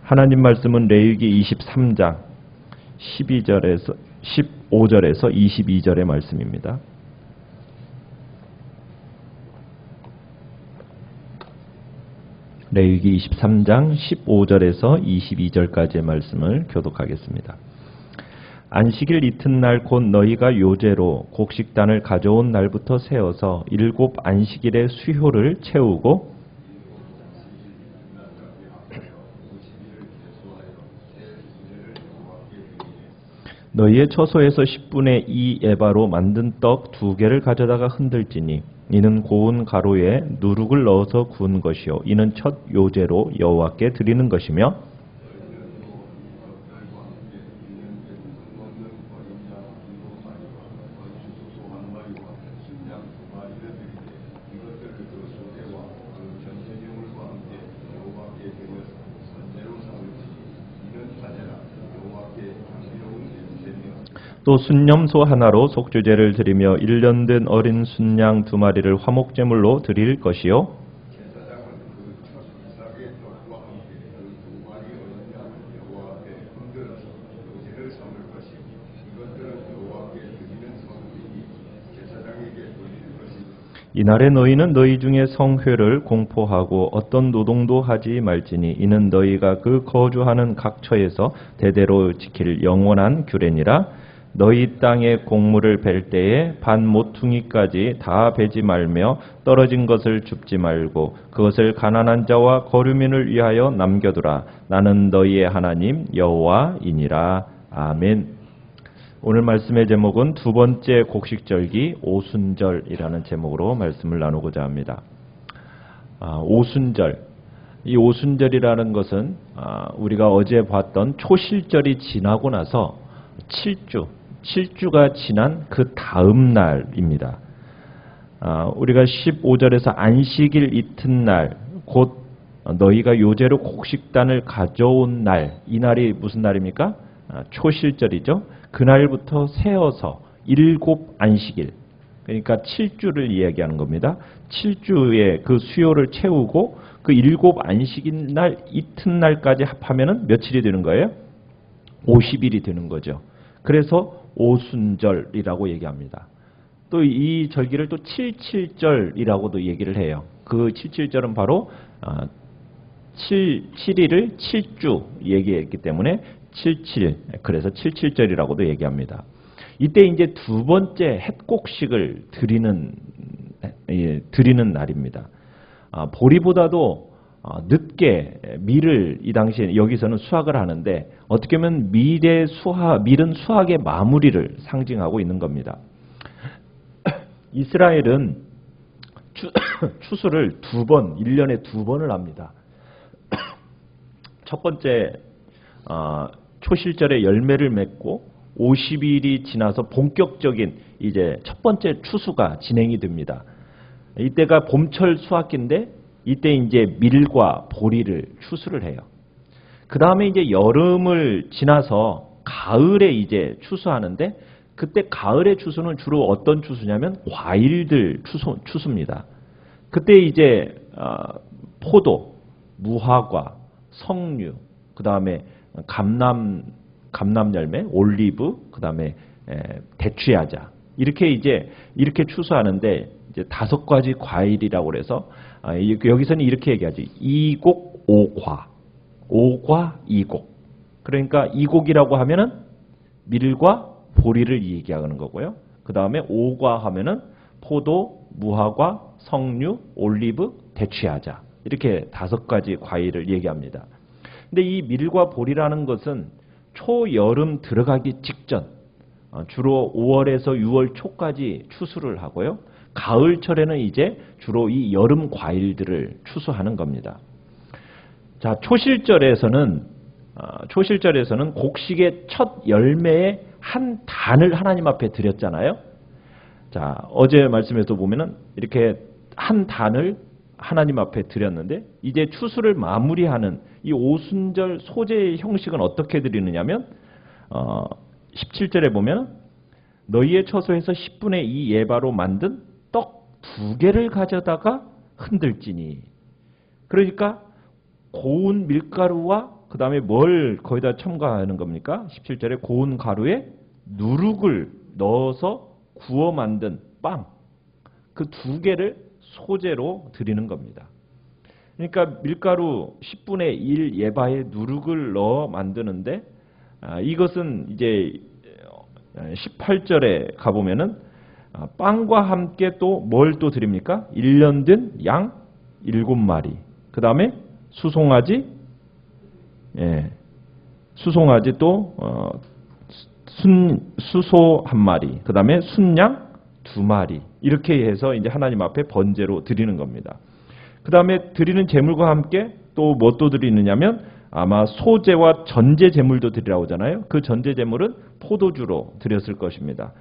하나님 말씀은 레위기 23장 15절에서 22절의 말씀입니다. 레위기 23장 15절에서 22절까지의 말씀을 교독하겠습니다. 안식일 이튿날 곧 너희가 요제로 곡식단을 가져온 날부터 세어서 7 안식일의 수효를 채우고 너희의 처소에서 10분의 2 에바로 만든 떡 2개를 가져다가 흔들지니 이는 고운 가루에 누룩을 넣어서 구운 것이요 이는 첫 요제로 여호와께 드리는 것이며 또 순념소 하나로 속죄제를 드리며 1년 된 어린 순양 2마리를 화목제물로 드릴 것이요 이날에 너희는 너희 중에 성회를 공포하고 어떤 노동도 하지 말지니 이는 너희가 그 거주하는 각처에서 대대로 지킬 영원한 규례니라. 너희 땅에 곡물을 벨 때에 반 모퉁이까지 다 베지 말며 떨어진 것을 줍지 말고 그것을 가난한 자와 거류민을 위하여 남겨두라. 나는 너희의 하나님 여호와이니라. 아멘. 오늘 말씀의 제목은 두 번째 곡식절기 오순절이라는 제목으로 말씀을 나누고자 합니다. 오순절. 이 오순절이라는 것은 우리가 어제 봤던 초실절이 지나고 나서 7주가 지난 그 다음 날입니다. 우리가 15절에서 안식일 이튿날 곧 너희가 요제로 곡식단을 가져온 날, 이 날이 무슨 날입니까? 초실절이죠. 그날부터 세어서 7 안식일, 그러니까 7주를 이야기하는 겁니다. 7주의 그 수요를 채우고 그 7 안식일 날 이튿날까지 합하면 며칠이 되는 거예요? 50일이 되는 거죠. 그래서 오순절이라고 얘기합니다. 또 이 절기를 또 77절이라고도 얘기를 해요. 그 77절은 바로 7일을 7주 얘기했기 때문에 77, 그래서 77절이라고도 얘기합니다. 이때 이제 두 번째 햇곡식을 드리는 날입니다. 보리보다도 늦게 밀을 이 당시에 여기서는 수확을 하는데 어떻게 보면 밀은 수확의 마무리를 상징하고 있는 겁니다. 이스라엘은 추수를 1년에 2번을 합니다. 첫 번째 초실절에 열매를 맺고 50일이 지나서 본격적인 이제 첫 번째 추수가 진행이 됩니다. 이때가 봄철 수확기인데 이때 이제 밀과 보리를 추수를 해요. 그 다음에 이제 여름을 지나서 가을에 이제 추수하는데 그때 가을의 추수는 주로 어떤 추수냐면 과일들 추수입니다. 그때 이제 포도, 무화과, 석류, 그 다음에 감람 열매, 올리브, 그 다음에 대추야자 이렇게 추수하는데 이제 5가지 과일이라고 그래서 여기서는 이렇게 얘기하죠. 이곡, 오과, 이곡. 그러니까 이곡이라고 하면은 밀과 보리를 얘기하는 거고요. 그 다음에 오과 하면은 포도, 무화과, 석류, 올리브, 대추야자. 이렇게 5가지 과일을 얘기합니다. 근데 이 밀과 보리라는 것은 초여름 들어가기 직전, 주로 5월에서 6월 초까지 추수를 하고요. 가을철에는 이제 주로 이 여름 과일들을 추수하는 겁니다. 자, 초실절에서는 곡식의 첫 열매의 한 단을 하나님 앞에 드렸잖아요. 자, 어제 말씀에서 보면은 이렇게 한 단을 하나님 앞에 드렸는데 이제 추수를 마무리하는 이 오순절 소제의 형식은 어떻게 드리느냐면 17절에 보면 너희의 처소에서 10분의 2 에바로 만든 떡 2개를 가져다가 흔들지니. 그러니까 고운 밀가루와 그 그 다음에 뭘 거기다 첨가하는 겁니까? 17절에 고운 가루에 누룩을 넣어서 구워 만든 빵, 그 두 개를 소제로 드리는 겁니다. 그러니까 밀가루 10분의 1 예바에 누룩을 넣어 만드는데, 이것은 이제 18절에 가보면은 빵과 함께 또 뭘 또 드립니까? 1년 된 양 7마리, 그 다음에 수송아지, 수송아지 또 수소 1마리, 그 다음에 순양 2마리, 이렇게 해서 이제 하나님 앞에 번제로 드리는 겁니다. 그 다음에 드리는 제물과 함께 또 뭐 또 드리느냐면 아마 소제와 전제 제물도 드리라고 하잖아요. 그 전제 제물은 포도주로 드렸을 것입니다.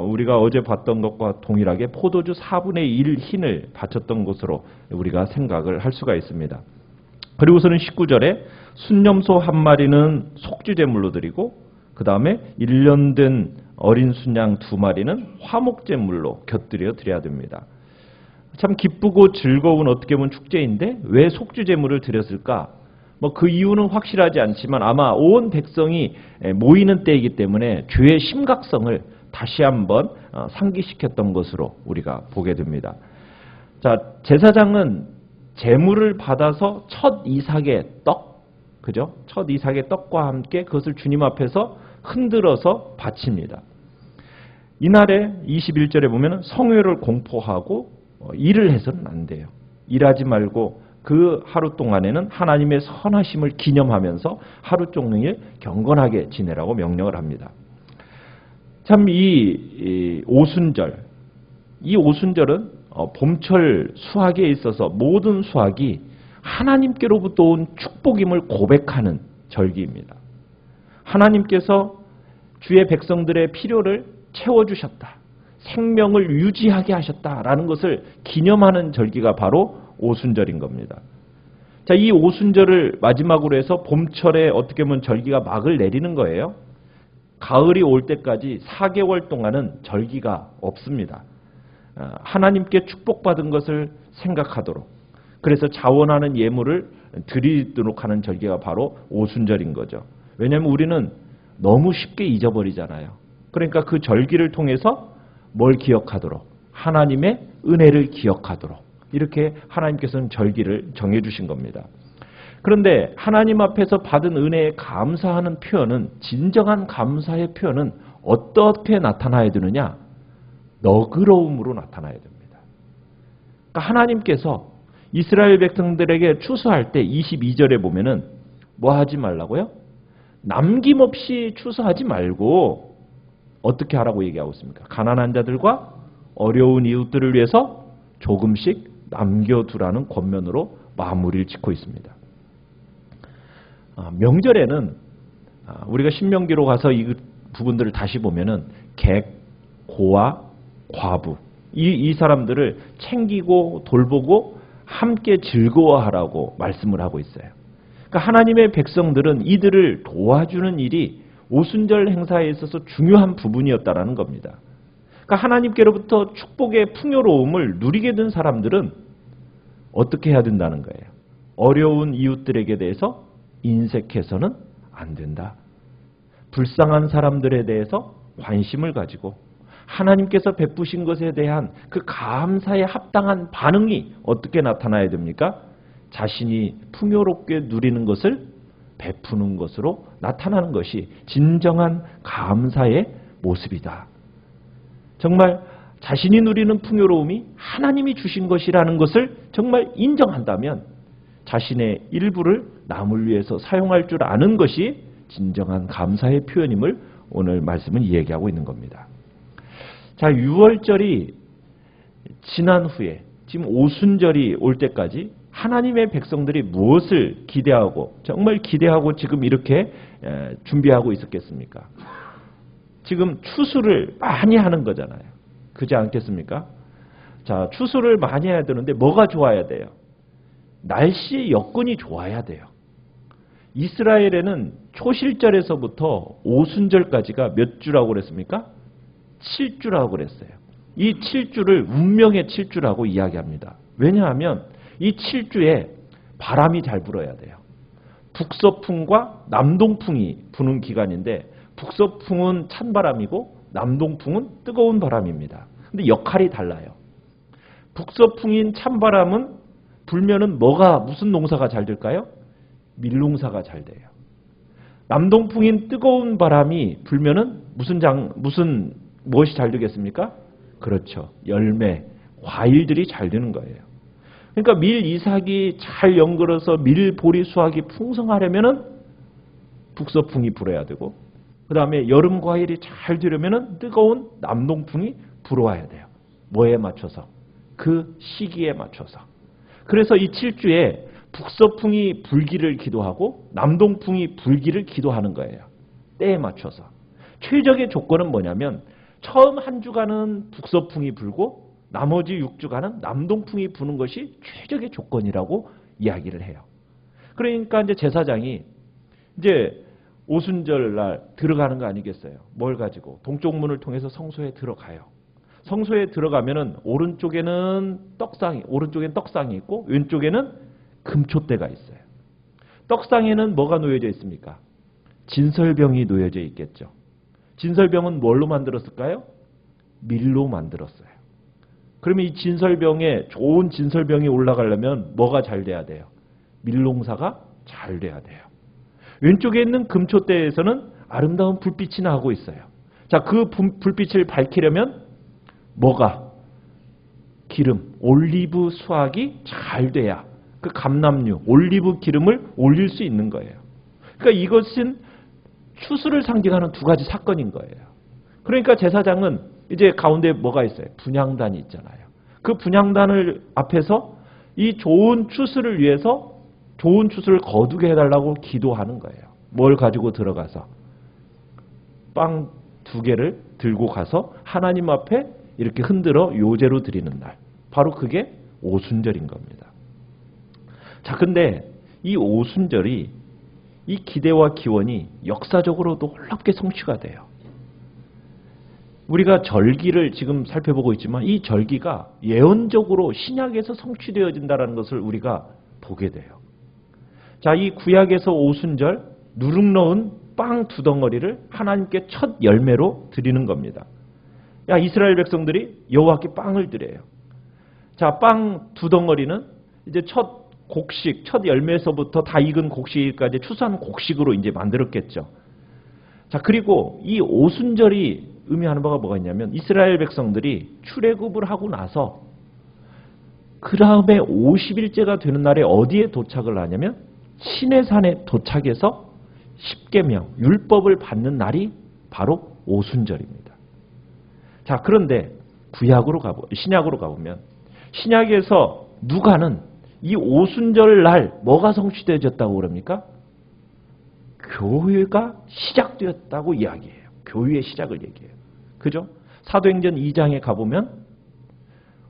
우리가 어제 봤던 것과 동일하게 포도주 4분의 1 흰을 바쳤던 것으로 우리가 생각을 할 수가 있습니다. 그리고서는 19절에 순염소 1마리는 속주 제물로 드리고, 그 다음에 1년 된 어린 순양 2마리는 화목 제물로 곁들여 드려야 됩니다. 참 기쁘고 즐거운 어떻게 보면 축제인데 왜 속주 제물을 드렸을까? 뭐 그 이유는 확실하지 않지만 아마 온 백성이 모이는 때이기 때문에 죄의 심각성을 다시 한번 상기시켰던 것으로 우리가 보게 됩니다. 자, 제사장은 제물을 받아서 첫 이삭의 떡, 그죠? 첫 이삭의 떡과 함께 그것을 주님 앞에서 흔들어서 바칩니다. 이날에 21절에 보면 성회를 공포하고 일을 해서는 안 돼요. 일하지 말고 그 하루 동안에는 하나님의 선하심을 기념하면서 하루 종일 경건하게 지내라고 명령을 합니다. 참 이 오순절, 이 오순절은 봄철 수확에 있어서 모든 수확이 하나님께로부터 온 축복임을 고백하는 절기입니다. 하나님께서 주의 백성들의 필요를 채워주셨다, 생명을 유지하게 하셨다라는 것을 기념하는 절기가 바로 오순절인 겁니다. 자, 이 오순절을 마지막으로 해서 봄철에 어떻게 보면 절기가 막을 내리는 거예요. 가을이 올 때까지 4개월 동안은 절기가 없습니다. 하나님께 축복받은 것을 생각하도록, 그래서 자원하는 예물을 드리도록 하는 절기가 바로 오순절인 거죠. 왜냐하면 우리는 너무 쉽게 잊어버리잖아요. 그러니까 그 절기를 통해서 뭘 기억하도록? 하나님의 은혜를 기억하도록, 이렇게 하나님께서는 절기를 정해주신 겁니다. 그런데 하나님 앞에서 받은 은혜에 감사하는 표현은, 진정한 감사의 표현은 어떻게 나타나야 되느냐? 너그러움으로 나타나야 됩니다. 그러니까 하나님께서 이스라엘 백성들에게 추수할 때 22절에 보면은 뭐 하지 말라고요? 남김없이 추수하지 말고 어떻게 하라고 얘기하고 있습니까? 가난한 자들과 어려운 이웃들을 위해서 조금씩 남겨두라는 권면으로 마무리를 짓고 있습니다. 명절에는 우리가 신명기로 가서 이 부분들을 다시 보면은 객, 고아, 과부, 이 사람들을 챙기고 돌보고 함께 즐거워하라고 말씀을 하고 있어요. 그러니까 하나님의 백성들은 이들을 도와주는 일이 오순절 행사에 있어서 중요한 부분이었다라는 겁니다. 그러니까 하나님께로부터 축복의 풍요로움을 누리게 된 사람들은 어떻게 해야 된다는 거예요? 어려운 이웃들에게 대해서 인색해서는 안 된다. 불쌍한 사람들에 대해서 관심을 가지고 하나님께서 베푸신 것에 대한 그 감사에 합당한 반응이 어떻게 나타나야 됩니까? 자신이 풍요롭게 누리는 것을 베푸는 것으로 나타나는 것이 진정한 감사의 모습이다. 정말 자신이 누리는 풍요로움이 하나님이 주신 것이라는 것을 정말 인정한다면 자신의 일부를 남을 위해서 사용할 줄 아는 것이 진정한 감사의 표현임을 오늘 말씀은 이야기하고 있는 겁니다. 자, 6월절이 지난 후에 지금 오순절이 올 때까지 하나님의 백성들이 무엇을 기대하고, 정말 기대하고 지금 이렇게 준비하고 있었겠습니까? 지금 추수를 많이 하는 거잖아요. 그렇지 않겠습니까? 자, 추수를 많이 해야 되는데 뭐가 좋아야 돼요? 날씨의 여건이 좋아야 돼요. 이스라엘에는 초실절에서부터 오순절까지가 몇 주라고 그랬습니까? 7주라고 그랬어요. 이 7주를 운명의 7주라고 이야기합니다. 왜냐하면 이 7주에 바람이 잘 불어야 돼요. 북서풍과 남동풍이 부는 기간인데 북서풍은 찬바람이고 남동풍은 뜨거운 바람입니다. 근데 역할이 달라요. 북서풍인 찬바람은 불면은 무슨 농사가 잘 될까요? 밀농사가 잘 돼요. 남동풍인 뜨거운 바람이 불면은 무엇이 잘 되겠습니까? 그렇죠. 열매, 과일들이 잘 되는 거예요. 그러니까 밀 이삭이 잘 연결해서 밀 보리 수확이 풍성하려면은 북서풍이 불어야 되고, 그 다음에 여름 과일이 잘 되려면은 뜨거운 남동풍이 불어와야 돼요. 뭐에 맞춰서? 그 시기에 맞춰서. 그래서 이 7주에 북서풍이 불기를 기도하고 남동풍이 불기를 기도하는 거예요. 때에 맞춰서. 최적의 조건은 뭐냐면 처음 한 주간은 북서풍이 불고 나머지 6주간은 남동풍이 부는 것이 최적의 조건이라고 이야기를 해요. 그러니까 이제 제사장이 이제 오순절 날 들어가는 거 아니겠어요? 뭘 가지고? 동쪽 문을 통해서 성소에 들어가요. 성소에 들어가면은 오른쪽에는 떡상이 있고 왼쪽에는 금촛대가 있어요. 떡상에는 뭐가 놓여져 있습니까? 진설병이 놓여져 있겠죠. 진설병은 뭘로 만들었을까요? 밀로 만들었어요. 그러면 이 좋은 진설병이 올라가려면 뭐가 잘 돼야 돼요? 밀농사가 잘 돼야 돼요. 왼쪽에 있는 금촛대에서는 아름다운 불빛이 나고 있어요. 자, 그 불빛을 밝히려면 기름, 올리브 수확이 잘 돼야 그 감람류, 올리브 기름을 올릴 수 있는 거예요. 그러니까 이것은 추수를 상징하는 두 가지 사건인 거예요. 그러니까 제사장은 이제 가운데 뭐가 있어요? 분향단이 있잖아요. 그 분향단을 앞에서 이 좋은 추수를 위해서 좋은 추수를 거두게 해달라고 기도하는 거예요. 뭘 가지고 들어가서? 빵 2개를 들고 가서 하나님 앞에 이렇게 흔들어 요제로 드리는 날. 바로 그게 오순절인 겁니다. 자, 근데 이 오순절이 이 기대와 기원이 역사적으로도 놀랍게 성취가 돼요. 우리가 절기를 지금 살펴보고 있지만 이 절기가 예언적으로 신약에서 성취되어진다는 것을 우리가 보게 돼요. 자, 이 구약에서 오순절 누룩 넣은 빵 2덩어리를 하나님께 첫 열매로 드리는 겁니다. 이스라엘 백성들이 여호와께 빵을 드려요. 자, 빵 2덩어리는 이제 첫 곡식, 첫 열매에서부터 다 익은 곡식까지 추수한 곡식으로 이제 만들었겠죠. 자, 그리고 이 오순절이 의미하는 바가 뭐가 있냐면 이스라엘 백성들이 출애굽을 하고 나서 그 다음에 50일째가 되는 날에 어디에 도착을 하냐면 시내산에 도착해서 십계명, 율법을 받는 날이 바로 오순절입니다. 자, 그런데 신약으로 가보면 신약에서 누가는 이 오순절 날 뭐가 성취되어졌다고 그럽니까? 교회가 시작되었다고 이야기해요. 교회의 시작을 얘기해요. 그죠? 사도행전 2장에 가보면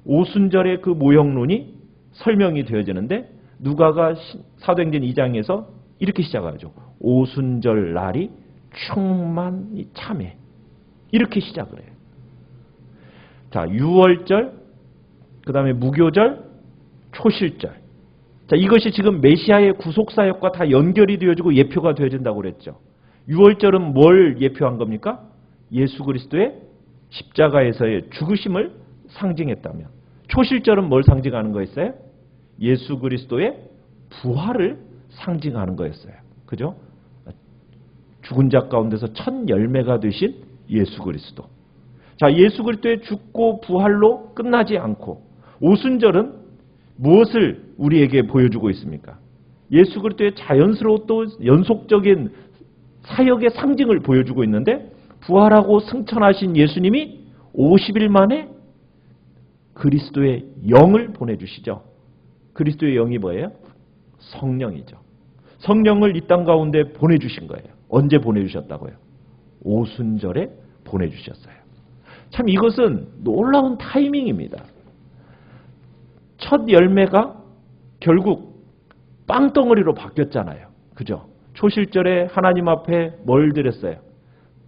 오순절의 그 모형론이 설명이 되어지는데 누가가 사도행전 2장에서 이렇게 시작하죠. 오순절 날이 충만히 참해. 이렇게 시작을 해요. 자, 유월절, 그 다음에 무교절, 초실절. 자, 이것이 지금 메시아의 구속사역과 다 연결이 되어지고 예표가 되어진다고 그랬죠. 유월절은 뭘 예표한 겁니까? 예수 그리스도의 십자가에서의 죽으심을 상징했다면, 초실절은 뭘 상징하는 거였어요? 예수 그리스도의 부활을 상징하는 거였어요. 그죠? 죽은 자 가운데서 첫 열매가 되신 예수 그리스도. 자, 예수 그리스도의 죽고 부활로 끝나지 않고 오순절은 무엇을 우리에게 보여주고 있습니까? 예수 그리스도의 자연스러운 또 연속적인 사역의 상징을 보여주고 있는데 부활하고 승천하신 예수님이 50일 만에 그리스도의 영을 보내주시죠. 그리스도의 영이 뭐예요? 성령이죠. 성령을 이 땅 가운데 보내주신 거예요. 언제 보내주셨다고요? 오순절에 보내주셨어요. 참 이것은 놀라운 타이밍입니다. 첫 열매가 결국 빵덩어리로 바뀌었잖아요. 그죠? 초실절에 하나님 앞에 뭘 드렸어요?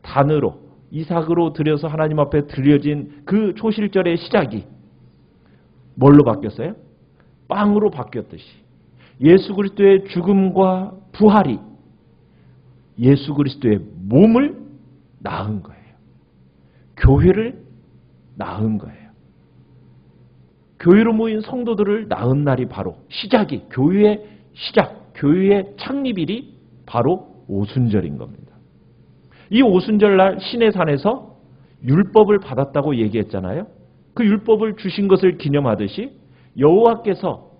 단으로, 이삭으로 드려서 하나님 앞에 드려진 그 초실절의 시작이 뭘로 바뀌었어요? 빵으로 바뀌었듯이 예수 그리스도의 죽음과 부활이 예수 그리스도의 몸을 낳은 거예요. 교회를 낳은 거예요. 교회로 모인 성도들을 낳은 날이 바로 시작이, 교회의 시작, 교회의 창립일이 바로 오순절인 겁니다. 이 오순절날 시내산에서 율법을 받았다고 얘기했잖아요. 그 율법을 주신 것을 기념하듯이 여호와께서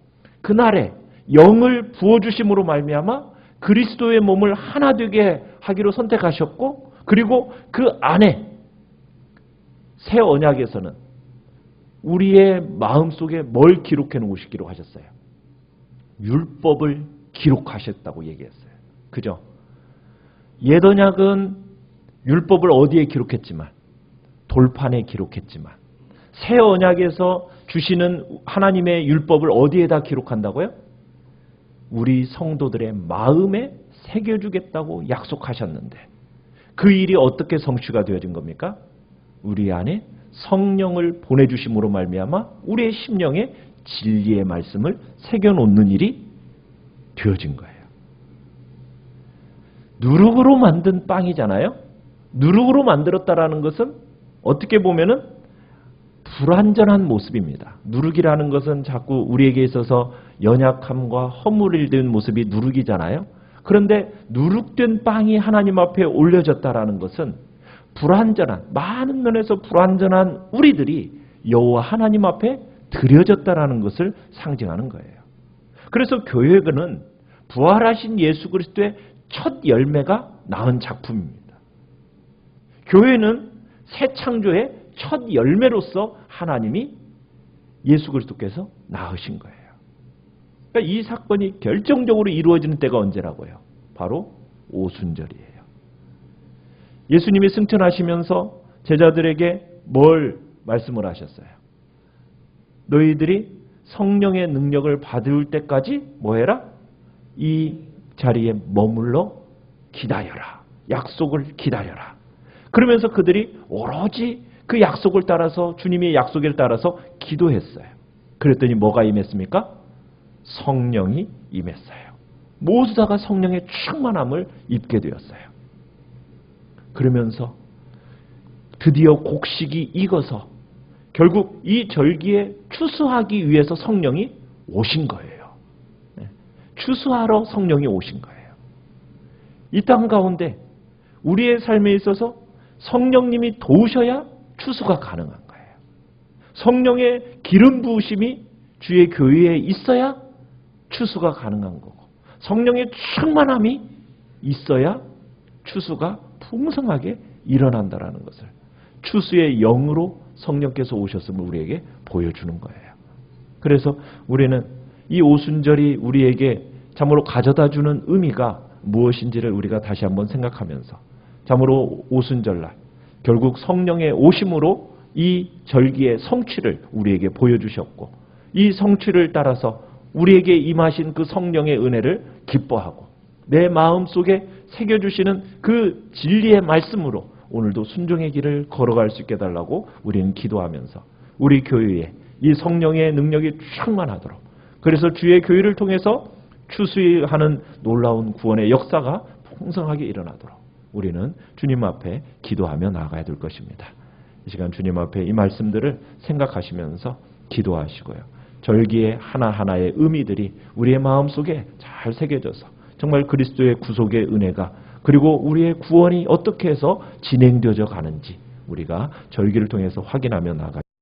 그날에 영을 부어주심으로 말미암아 그리스도의 몸을 하나 되게 하기로 선택하셨고, 그리고 그 안에 새 언약에서는 우리의 마음속에 뭘 기록해 놓으시기로 하셨어요? 율법을 기록하셨다고 얘기했어요. 그죠? 옛 언약은 율법을 어디에 기록했지만, 돌판에 기록했지만, 새 언약에서 주시는 하나님의 율법을 어디에다 기록한다고요? 우리 성도들의 마음에 새겨주겠다고 약속하셨는데, 그 일이 어떻게 성취가 되어진 겁니까? 우리 안에 성령을 보내주심으로 말미암아 우리의 심령에 진리의 말씀을 새겨놓는 일이 되어진 거예요. 누룩으로 만든 빵이잖아요. 누룩으로 만들었다라는 것은 어떻게 보면은 불완전한 모습입니다. 누룩이라는 것은 자꾸 우리에게 있어서 연약함과 허물이 된 모습이 누룩이잖아요. 그런데 누룩된 빵이 하나님 앞에 올려졌다라는 것은 불완전한, 많은 면에서 불완전한 우리들이 여호와 하나님 앞에 드려졌다라는 것을 상징하는 거예요. 그래서 교회는 부활하신 예수 그리스도의 첫 열매가 낳은 작품입니다. 교회는 새 창조의 첫 열매로서 하나님이 예수 그리스도께서 낳으신 거예요. 그러니까 이 사건이 결정적으로 이루어지는 때가 언제라고요? 바로 오순절이에요. 예수님이 승천하시면서 제자들에게 뭘 말씀을 하셨어요? 너희들이 성령의 능력을 받을 때까지 뭐 해라? 이 자리에 머물러 기다려라. 약속을 기다려라. 그러면서 그들이 오로지 그 약속을 따라서, 주님의 약속을 따라서 기도했어요. 그랬더니 뭐가 임했습니까? 성령이 임했어요. 모두 다가 성령의 충만함을 입게 되었어요. 그러면서 드디어 곡식이 익어서 결국 이 절기에 추수하기 위해서 성령이 오신 거예요. 추수하러 성령이 오신 거예요. 이 땅 가운데 우리의 삶에 있어서 성령님이 도우셔야 추수가 가능한 거예요. 성령의 기름 부으심이 주의 교회에 있어야 추수가 가능한 거고, 성령의 충만함이 있어야 추수가 풍성하게 일어난다라는 것을, 추수의 영으로 성령께서 오셨음을 우리에게 보여주는 거예요. 그래서 우리는 이 오순절이 우리에게 참으로 가져다주는 의미가 무엇인지를 우리가 다시 한번 생각하면서, 참으로 오순절날 결국 성령의 오심으로 이 절기의 성취를 우리에게 보여주셨고, 이 성취를 따라서 우리에게 임하신 그 성령의 은혜를 기뻐하고 내 마음속에 새겨주시는 그 진리의 말씀으로 오늘도 순종의 길을 걸어갈 수 있게 해달라고 우리는 기도하면서 우리 교회에 이 성령의 능력이 충만하도록, 그래서 주의 교회를 통해서 추수하는 놀라운 구원의 역사가 풍성하게 일어나도록 우리는 주님 앞에 기도하며 나아가야 될 것입니다. 이 시간 주님 앞에 이 말씀들을 생각하시면서 기도하시고요. 절기의 하나하나의 의미들이 우리의 마음속에 잘 새겨져서 정말 그리스도의 구속의 은혜가, 그리고 우리의 구원이 어떻게 해서 진행되어져 가는지 우리가 절기를 통해서 확인하며 나아가